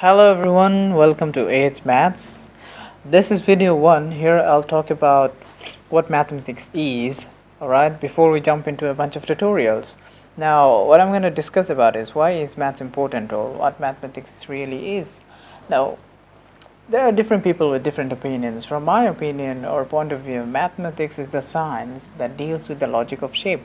Hello everyone, welcome to AH Maths. This is video 1. Here I'll talk about what mathematics is, alright, before we jump into a bunch of tutorials. Now, what I'm going to discuss about is why is maths important or what mathematics really is. Now, there are different people with different opinions. From my opinion or point of view, mathematics is the science that deals with the logic of shape,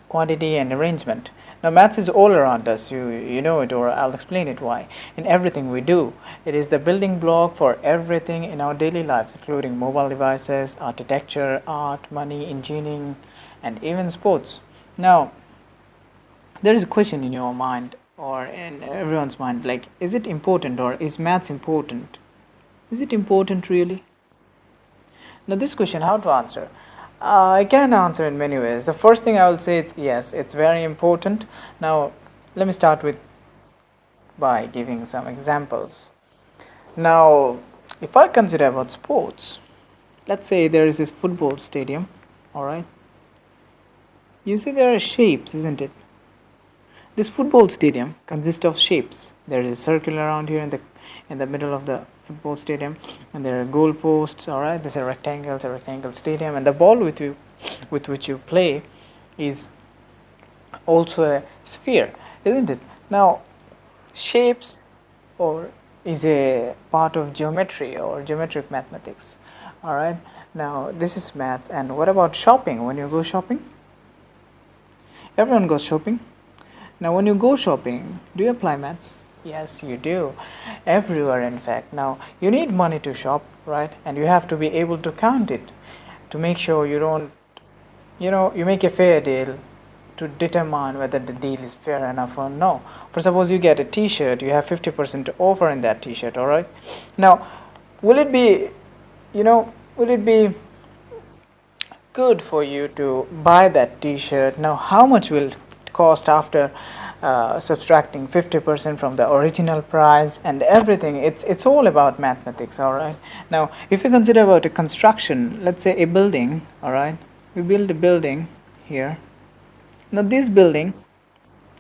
quantity and arrangement. Now maths is all around us, you know it, or I'll explain it why. In everything we do, it is the building block for everything in our daily lives, including mobile devices, architecture, art, money, engineering, and even sports. Now there is a question in your mind or in everyone's mind, like, is it important or is maths important? Is it important really? Now this question, how to answer? I can answer in many ways. The first thing I will say is yes, it's very important. Now let me start with by giving some examples. Now if I consider about sports, let's say there is this football stadium, alright. You see there are shapes, isn't it? This football stadium consists of shapes. There is a circle around here in the middle of the football stadium, and there are goal posts. All right, there's a rectangle. It's a rectangle stadium, and the ball with which you play is also a sphere, isn't it? Now, shapes or is a part of geometry or geometric mathematics. All right. Now this is maths. And what about shopping? When you go shopping, everyone goes shopping. Now when you go shopping, do you apply maths? Yes, you do. Everywhere, in fact. Now you need money to shop, right? And you have to be able to count it to make sure you don't, you make a fair deal to determine whether the deal is fair enough or no. For suppose you get a t-shirt, you have 50% offer in that t-shirt, all right? Now will it be good for you to buy that t-shirt? Now how much will it cost after subtracting 50% from the original price and everything? It's all about mathematics, all right? Now if you consider about a construction, let's say a building, all right, we build a building here. Now this building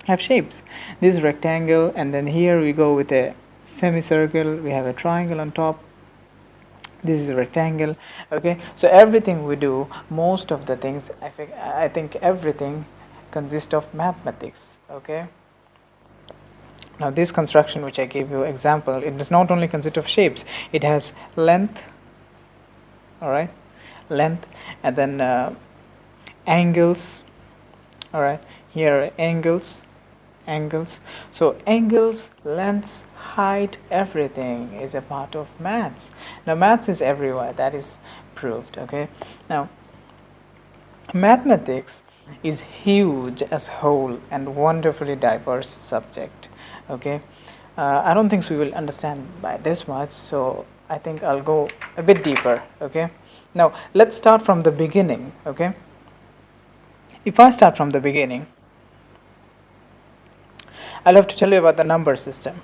have shapes. This is rectangle, and then here we go with a semicircle, we have a triangle on top. This is a rectangle. Okay, so everything we do, most of the things, I think everything consists of mathematics. Okay, now this construction which I gave you example, it does not only consist of shapes, it has length, all right, length, and then angles, all right, here angles. So angles, lengths, height, everything is a part of maths. Now maths is everywhere, that is proved. Okay, now mathematics is huge as whole and wonderfully diverse subject. Okay, I don't think we will understand by this much, so I think I'll go a bit deeper. Okay, now let's start from the beginning. Okay, if I start from the beginning, I'll have to tell you about the number system.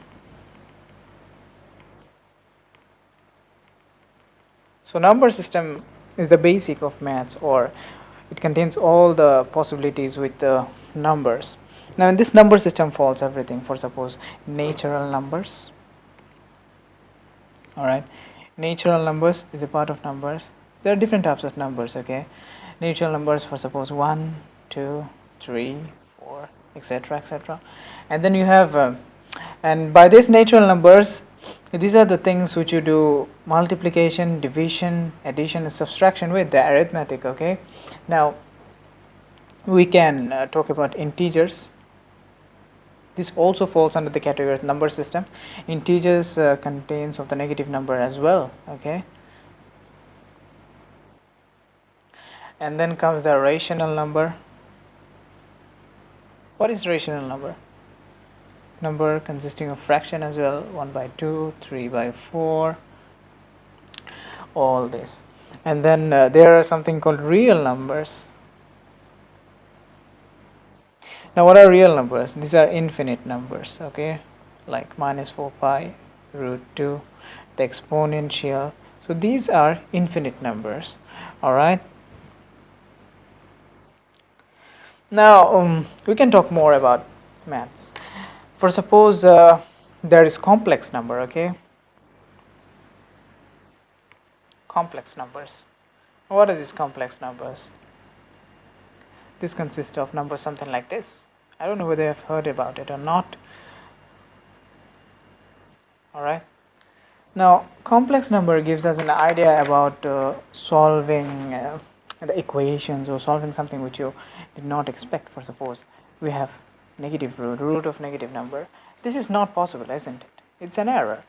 So number system is the basic of maths, or it contains all the possibilities with the numbers. Now in this number system falls everything. For suppose natural numbers, all right, natural numbers is a part of numbers. There are different types of numbers. Okay, natural numbers for suppose 1, 2, 3, 4, etc., etc. And then you have and by these natural numbers, these are the things which you do multiplication, division, addition and subtraction with, the arithmetic. Okay, now we can talk about integers. This also falls under the category of number system. Integers contains of the negative number as well. Okay, and then comes the rational number. What is rational number? Number consisting of fraction as well, 1 by 2, 3 by 4, all this. And then there are something called real numbers. Now what are real numbers? These are infinite numbers. Okay, like minus 4 pi, root 2, the exponential. So these are infinite numbers. All right, now we can talk more about maths. For suppose there is complex number. Okay, complex numbers. What are these complex numbers? This consists of numbers something like this. I don't know whether you have heard about it or not. Alright. Now, complex number gives us an idea about solving the equations or solving something which you did not expect. For suppose we have negative root of negative number. This is not possible, isn't it? It's an error.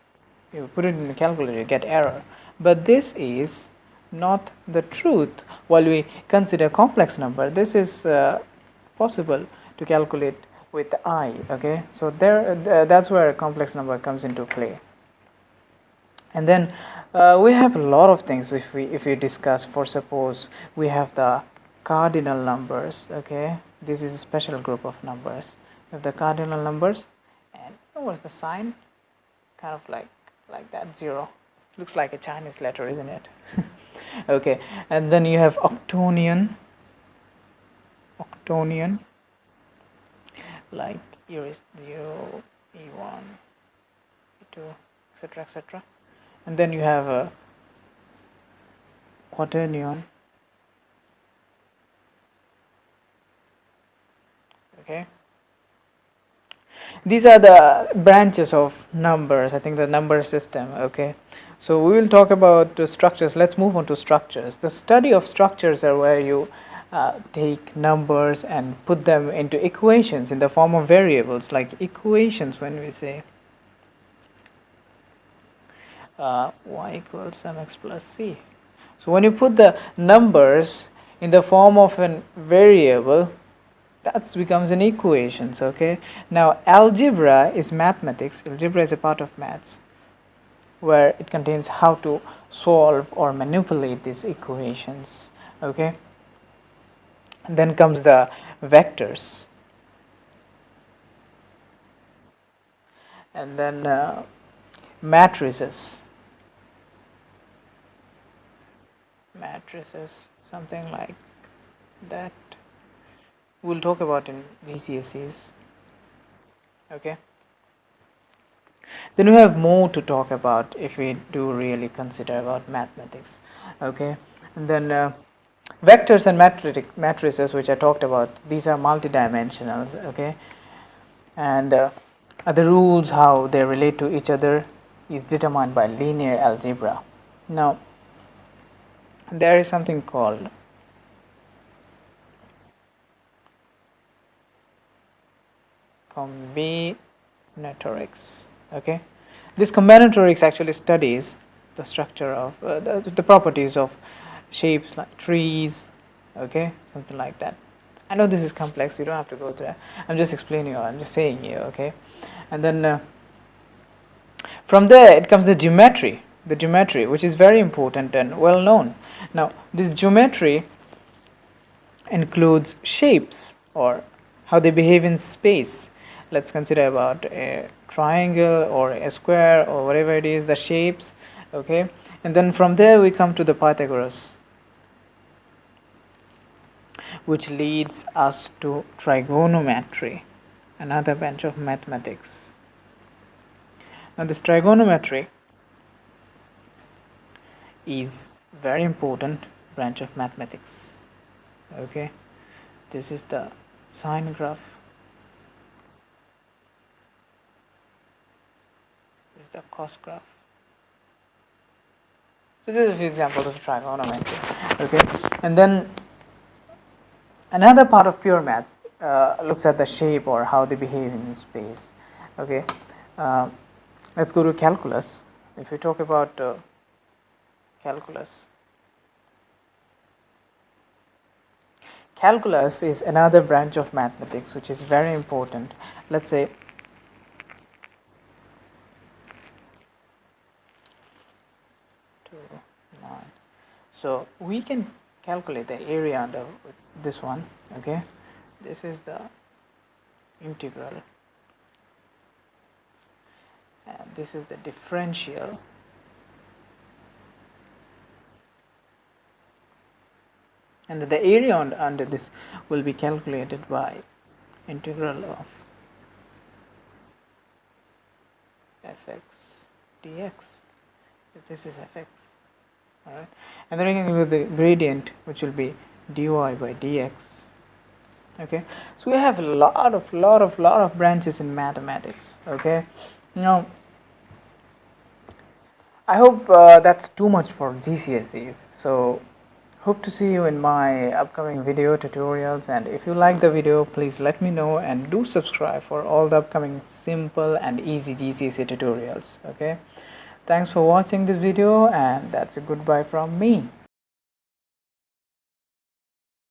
You put it in the calculator, you get error. But this is not the truth. While we consider complex number, this is possible to calculate with I. Okay, so that's where a complex number comes into play. And then we have a lot of things if we discuss. For suppose we have the cardinal numbers. Okay, this is a special group of numbers. We have the cardinal numbers, and what's the sign? Kind of like that, 0. Looks like a Chinese letter, isn't it? Okay, and then you have octonian, like here is 0, E1, E2, etc., etc. And then you have a quaternion. Okay, these are the branches of numbers. I think the number system. Okay, so we will talk about structures. Let's move on to structures. The study of structures are where you take numbers and put them into equations in the form of variables, like equations. When we say y equals mx plus c, so when you put the numbers in the form of a variable, that becomes an equations. Okay, now algebra is mathematics. Algebra is a part of maths where it contains how to solve or manipulate these equations. Okay, and then comes the vectors, and then matrices, something like that. We'll talk about in GCSEs. Okay, then we have more to talk about if we do really consider about mathematics. Okay, and then vectors and matrices, which I talked about, these are multidimensionals. Okay, and the rules how they relate to each other is determined by linear algebra. Now there is something called combinatorics. Okay, this combinatorics actually studies the structure of the properties of shapes like trees. Okay, something like that. I know this is complex, you don't have to go there. I'm just explaining you, I'm just saying you. Okay, and then from there it comes the geometry, which is very important and well known. Now this geometry includes shapes or how they behave in space. Let's consider about a triangle or a square or whatever it is, the shapes. Okay, and then from there we come to the Pythagoras, which leads us to trigonometry, another branch of mathematics. Now this trigonometry is very important branch of mathematics. Okay, this is the sine graph, this is the cos graph. So this is a few examples of trigonometry. Okay, and then another part of pure maths looks at the shape or how they behave in space. Okay, let's go to calculus. If we talk about calculus is another branch of mathematics which is very important. Let's say so we can calculate the area under this one. Okay, this is the integral and this is the differential, and the area under this will be calculated by integral of fx dx, if this is fx. Alright, and then we can give the gradient, which will be dy by dx. Okay, so we have a lot of branches in mathematics. Okay, now I hope that's too much for GCSEs. So hope to see you in my upcoming video tutorials, and if you like the video, please let me know and do subscribe for all the upcoming simple and easy GCSE tutorials. Okay, thanks for watching this video, and that's a goodbye from me.